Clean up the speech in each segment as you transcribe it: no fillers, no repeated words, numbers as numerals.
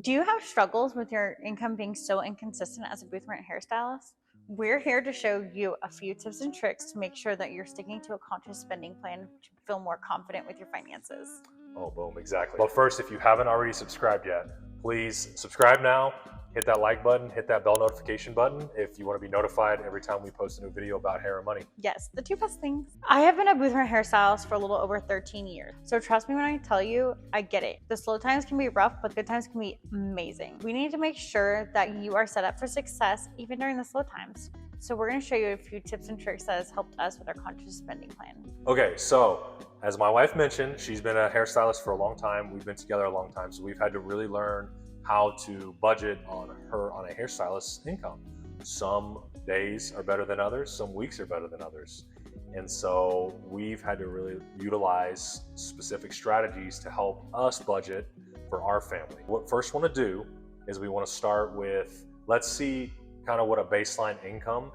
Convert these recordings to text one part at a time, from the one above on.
Do you have struggles with your income being so inconsistent as a booth rent hairstylist? We're here to show you a few tips and tricks to make sure that you're sticking to a conscious spending plan to feel more confident with your finances. Oh, boom, exactly. But first, if you haven't already subscribed yet, please subscribe now, hit that like button, hit that bell notification button if you want to be notified every time we post a new video about hair and money. Yes, the two best things. I have been a booth rent hairstylist for a little over 13 years. So trust me when I tell you, I get it. The slow times can be rough, but good times can be amazing. We need to make sure that you are set up for success even during the slow times. So we're going to show you a few tips and tricks that has helped us with our conscious spending plan. Okay, so as my wife mentioned, she's been a hairstylist for a long time. We've been together a long time, so we've had to really learn how to budget on a hairstylist's income. Some days are better than others, some weeks are better than others. And so we've had to really utilize specific strategies to help us budget for our family. What we first want to do is we want to start with, let's see kind of what a baseline income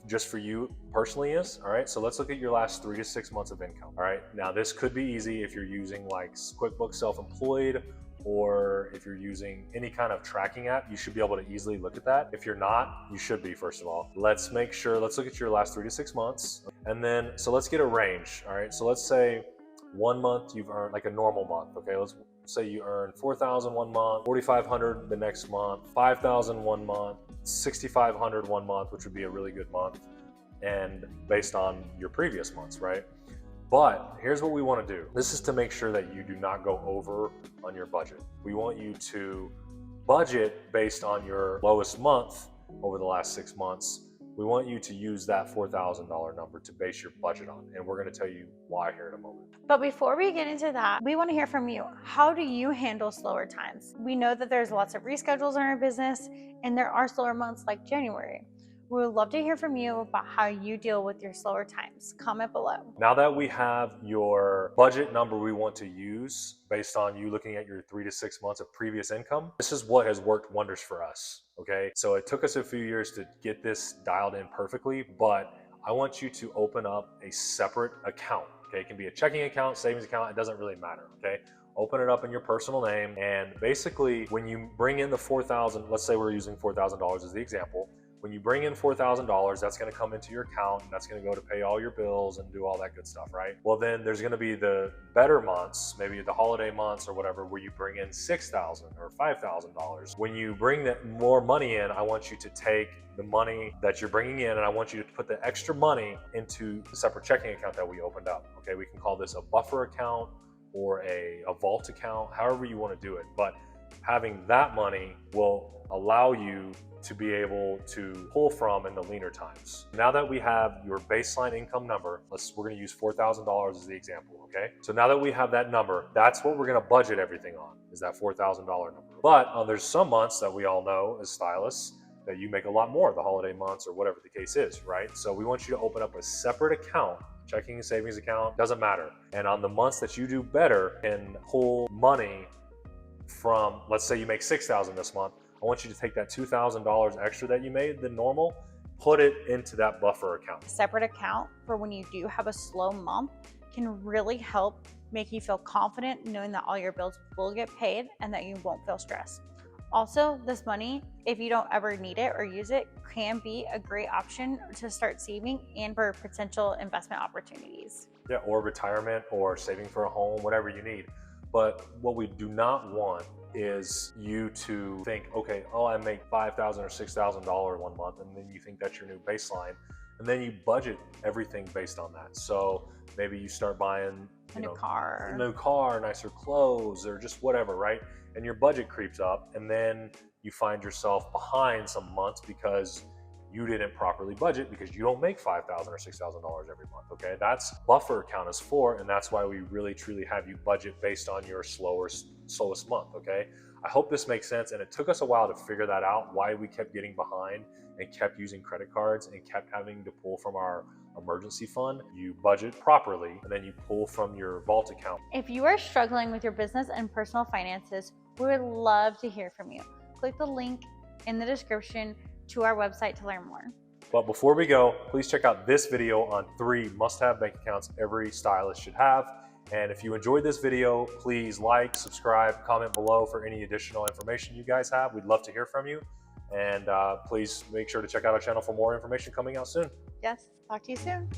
just for you personally is. All right, so let's look at your last 3 to 6 months of income. All right, now this could be easy if you're using like QuickBooks Self-Employed, or if you're using any kind of tracking app, you should be able to easily look at that. If you're not, you should be, first of all. Let's look at your last 3 to 6 months. And then, so let's get a range. All right, so let's say 1 month you've earned, like a normal month. Okay, let's say you earn $4,000 one month, $4,500 the next month, $5,000 one month, $6,500 one month, which would be a really good month, and based on your previous months, right? But here's what we want to do. This is to make sure that you do not go over on your budget. We want you to budget based on your lowest month over the last 6 months. We want you to use that $4,000 number to base your budget on. And we're going to tell you why here in a moment. But before we get into that, we want to hear from you. How do you handle slower times? We know that there's lots of reschedules in our business, and there are slower months like January. We would love to hear from you about how you deal with your slower times. Comment below. Now that we have your budget number we want to use based on you looking at your 3 to 6 months of previous income, this is what has worked wonders for us, okay? So it took us a few years to get this dialed in perfectly, but I want you to open up a separate account, okay? It can be a checking account, savings account, it doesn't really matter, okay? Open it up in your personal name, and basically when you bring in the $4,000, let's say we're using $4,000 as the example. When you bring in $4,000, that's going to come into your account, and that's going to go to pay all your bills and do all that good stuff, right? Well, then there's going to be the better months, maybe the holiday months or whatever, where you bring in $6,000 or $5,000. When you bring that more money in, I want you to take the money that you're bringing in, and I want you to put the extra money into a separate checking account that we opened up. Okay, we can call this a buffer account or a vault account, however you want to do it. But having that money will allow you to be able to pull from in the leaner times. Now that we have your baseline income number, we're going to use $4,000 as the example, okay? So now that we have that number, that's what we're going to budget everything on, is that $4,000 number. But there's some months that we all know as stylists that you make a lot more, the holiday months or whatever the case is, right? So we want you to open up a separate account, checking and savings account, doesn't matter. And on the months that you do better and pull money from, let's say you make $6,000 this month, I want you to take that $2,000 extra that you made than normal, put it into that buffer account. A separate account for when you do have a slow month can really help make you feel confident knowing that all your bills will get paid and that you won't feel stressed. Also, this money, if you don't ever need it or use it, can be a great option to start saving and for potential investment opportunities. Yeah, or retirement or saving for a home, whatever you need. But what we do not want is you to think, okay, oh, I make $5,000 or $6,000 one month, and then you think that's your new baseline, and then you budget everything based on that. So maybe you start buying a new car, nicer clothes, or just whatever, right? And your budget creeps up, and then you find yourself behind some months because you didn't properly budget because you don't make $5,000 or $6,000 every month, okay? That's buffer account is for, and that's why we really truly have you budget based on your slowest month, okay? I hope this makes sense, and it took us a while to figure that out, why we kept getting behind and kept using credit cards and kept having to pull from our emergency fund. You budget properly, and then you pull from your vault account. If you are struggling with your business and personal finances, we would love to hear from you. Click the link in the description to our website to learn more. But before we go, please check out this video on 3 must-have bank accounts every stylist should have. And if you enjoyed this video, please like, subscribe, comment below for any additional information you guys have. We'd love to hear from you. And please make sure to check out our channel for more information coming out soon. Yes, talk to you soon.